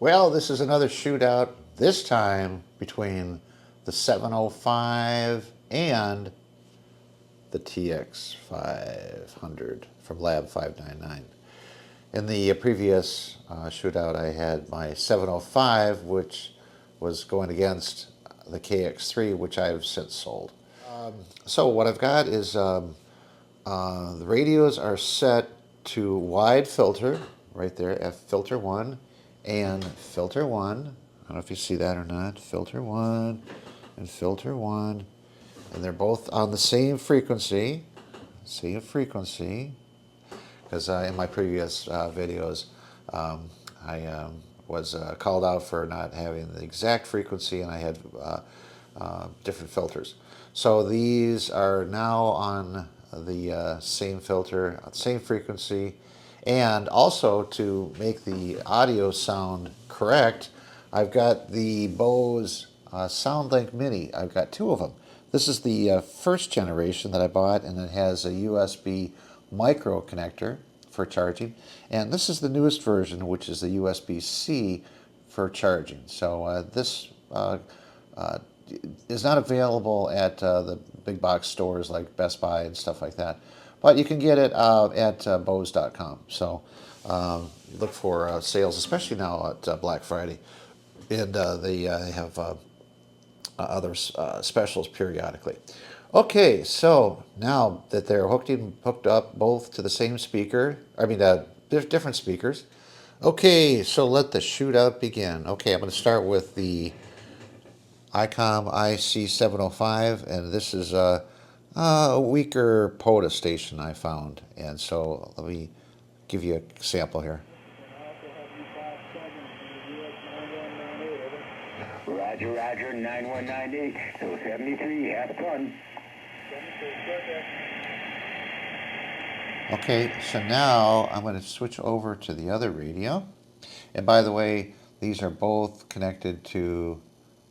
Well, this is another shootout, this time between the 705 and the TX-500 from LAB599. In the previous shootout, I had my 705, which was going against the KX3, which I've since sold. So what I've got is the radios are set to wide filter, right there, F filter 1 and filter 1. I don't know if you see that or not. Filter 1 and filter 1. And they're both on the same frequency. Because in my previous videos, I was called out for not having the exact frequency, and I had different filters. So these are now on the same filter, same frequency, and also to make the audio sound correct, I've got the Bose SoundLink Mini. I've got two of them. This is the first generation that I bought, and it has a USB micro connector for charging. And this is the newest version, which is the USB-C for charging. So this is not available at the big box stores like Best Buy and stuff like that. But you can get it at Bose.com. So look for sales, especially now at Black Friday. And they have other specials periodically. Okay, so now that they're hooked up both to the same speaker, there's different speakers. Okay, so let the shootout begin. Okay, I'm going to start with the Icom IC-705, and this is a weaker POTA station I found. And so let me give you a sample here. Roger, Roger, 9198, so 73, have fun. Okay, so now I'm going to switch over to the other radio. And by the way, these are both connected to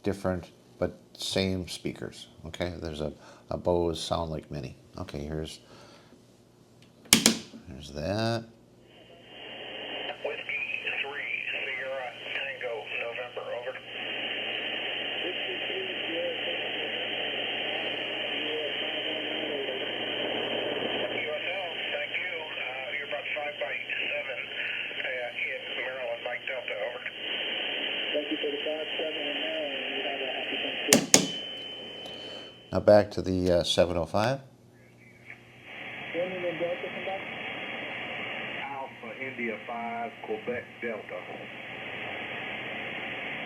different but same speakers. Okay, there's a Bose SoundLink Mini. Okay, here's that. Whiskey 3, Sierra Tango, November, over. USL, thank you. You're about 5 by 7 in Maryland, Mike Delta, over. Thank you for the 5-7 and 9. You have a happy Thanksgiving. Now back to the 705. Alpha India 5, Quebec Delta.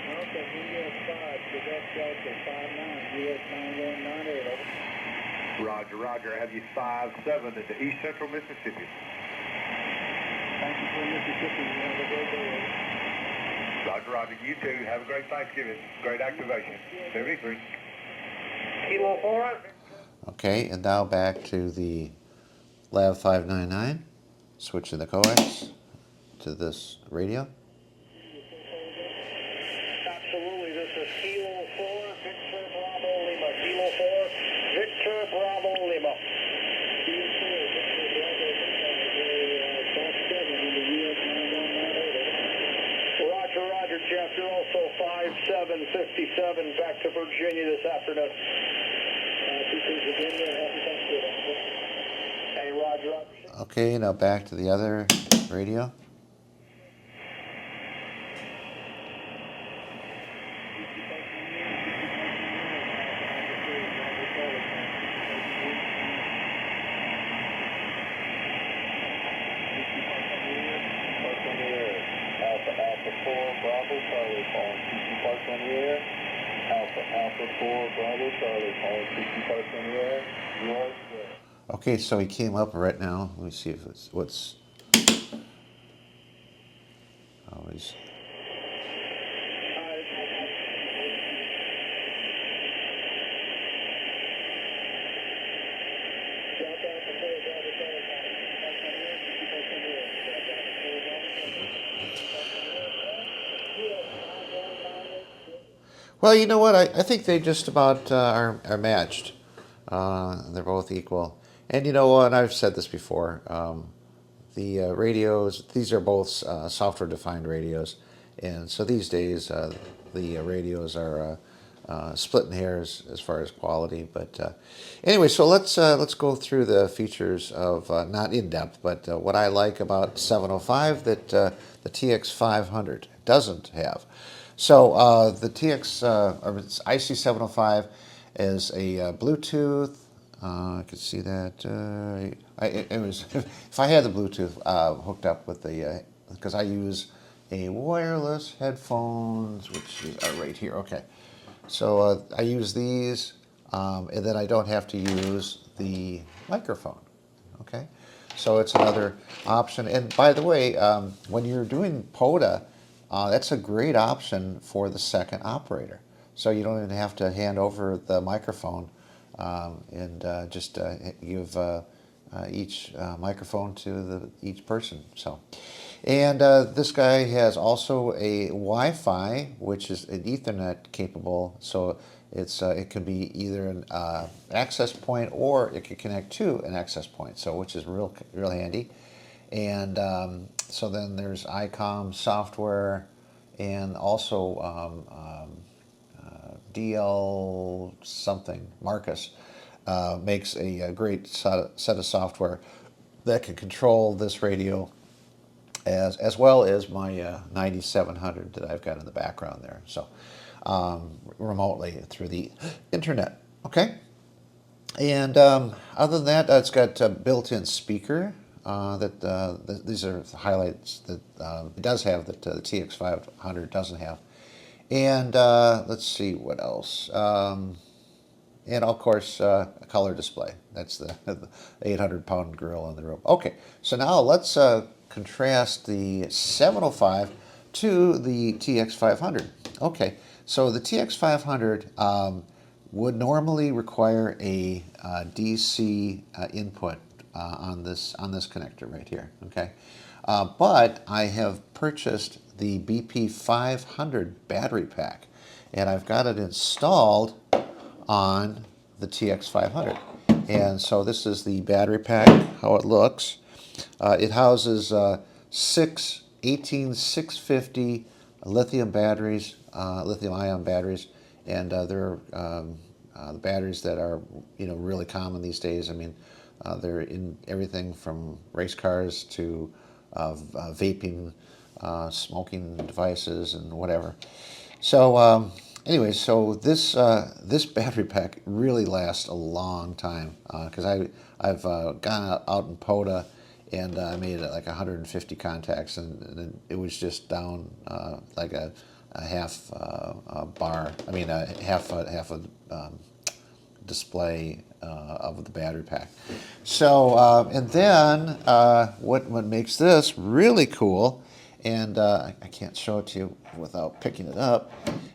Alpha India 5, Quebec Delta 59, US 9198, over. Roger, Roger. I have you 5-7 into East Central Mississippi. Thank you for Mississippi. You have a great day, over. Roger, Roger. You too. Have a great Thanksgiving. Great activation. 73. Kilo 4. Okay, and now back to the LAB599. Switching the coax to this radio. Absolutely. This is Kilo 4, Victor Bravo Lima. Kilo 4, Victor Bravo Lima. Kilo 4, Victor Bravo Lima. 5-7 in the US 9198. Roger, Roger, Jeff. You're also 5757 back to Virginia this afternoon. Virginia, happy Thanksgiving. Hey, Roger, Roger. Okay, now back to the other radio. Alpha 4, Bravo, Charlie, calling 60 parts on the air. Alpha 4, Bravo, Charlie, calling 60 parts on the air. You are square. Okay, so he came up right now. Let me see if it's what's always. Well, you know what? I think they just about are matched. They're both equal. And you know what? I've said this before. The radios, these are both software-defined radios. And so these days, the radios are splitting hairs as far as quality. But anyway, so let's go through the features of, not in depth, but what I like about 705 that the TX-500 doesn't have. So the or it's IC-705 is a Bluetooth. I could see that. It was if I had the Bluetooth hooked up with the because I use a wireless headphones, which are right here. Okay, so I use these, and then I don't have to use the microphone. Okay, so it's another option. And by the way, when you're doing POTA, that's a great option for the second operator. So you don't even have to hand over the microphone and just give each microphone to each person. So, and this guy has also a Wi-Fi, which is an Ethernet capable. So it can be either an access point or it can connect to an access point. So which is real handy. And so then there's Icom software, and also DL something, Marcus, makes a great set of software that can control this radio as well as my 9700 that I've got in the background there. So remotely through the internet. Okay. And other than that, it's got a built-in speaker these are the highlights that it does have that the TX-500 doesn't have. And let's see what else. And of course, a color display. That's the 800-pound gorilla in the room. Okay, so now let's contrast the 705 to the TX-500. Okay, so the TX-500 would normally require a DC input on this connector right here. Okay, but I have purchased the BP500 battery pack, and I've got it installed on the TX-500. And so this is the battery pack, how it looks. It houses 6 18650 lithium batteries, lithium-ion batteries, and they're the batteries that are really common these days. I mean, they're in everything from race cars to vaping, smoking devices, and whatever. So anyway, so this battery pack really lasts a long time because I've gone out in POTA and I made like 150 contacts, and it was just down like a half bar. I mean half a display of the battery pack. So and then what makes this really cool, and I can't show it to you without picking it up,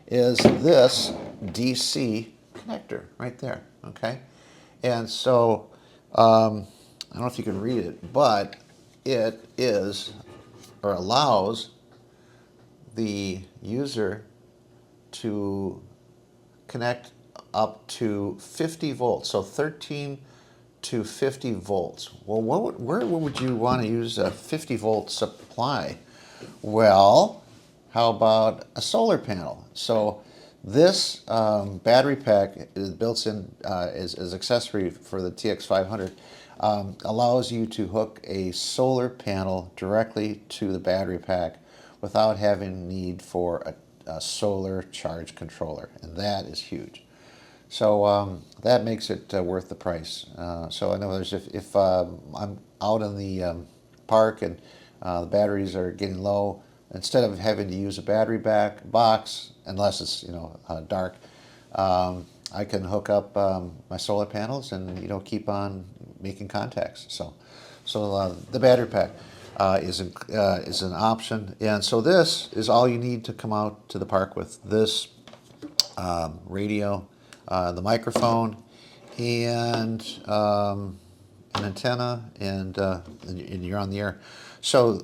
is this DC connector right there. Okay, and so I don't know if you can read it, but it is or allows the user to connect up to 50 volts, so 13 to 50 volts. Well, where would you want to use a 50 volt supply? Well, how about a solar panel? So this battery pack is built in as accessory for the TX-500. Allows you to hook a solar panel directly to the battery pack without having need for a solar charge controller, and that is huge. So that makes it worth the price. So in other words, if I'm out in the park and the batteries are getting low, instead of having to use a battery box, unless it's dark, I can hook up my solar panels and keep on making contacts. So the battery pack is an option, and so this is all you need to come out to the park with: this radio, the microphone, and an antenna, and you're on the air. So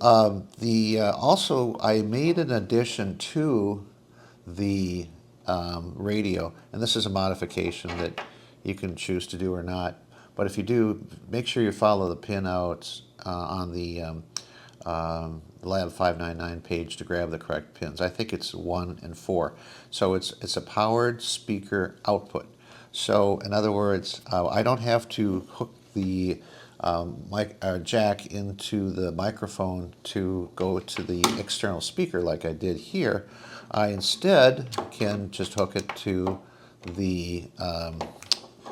also I made an addition to the radio, and this is a modification that you can choose to do or not. But if you do, make sure you follow the pinouts on the LAB599 page to grab the correct pins. I think it's 1 and 4. So it's a powered speaker output. So in other words, I don't have to hook the jack into the microphone to go to the external speaker like I did here. I instead can just hook it to the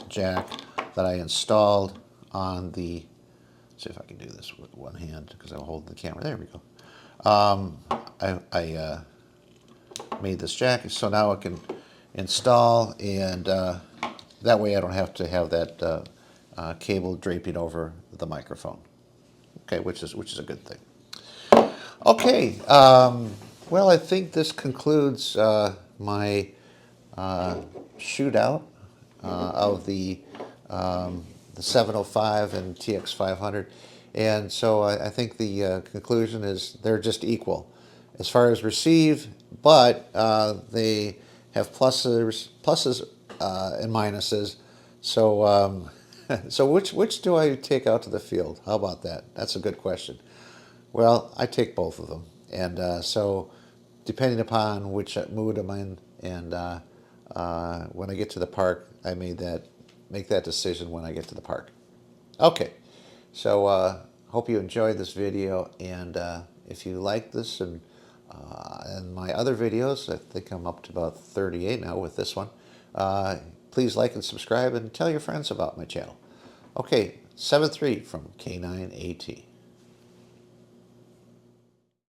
jack that I installed on the, let's see if I can do this with one hand because I'm holding the camera. There we go. I made this jack, so now I can install, and that way I don't have to have that cable draping over the microphone. Okay, which is a good thing. Okay, well, I think this concludes my shootout of the 705 and TX-500, and so I think the conclusion is they're just equal as far as receive, but they have pluses and minuses. So so which do I take out to the field? How about that? That's a good question. Well, I take both of them, and so depending upon which mood I'm in, and when I get to the park, I make that decision when I get to the park. Okay, so hope you enjoyed this video, and if you like this and my other videos, I think I'm up to about 38 now with this one. Please like and subscribe and tell your friends about my channel. Okay, 7-3 from K9AT.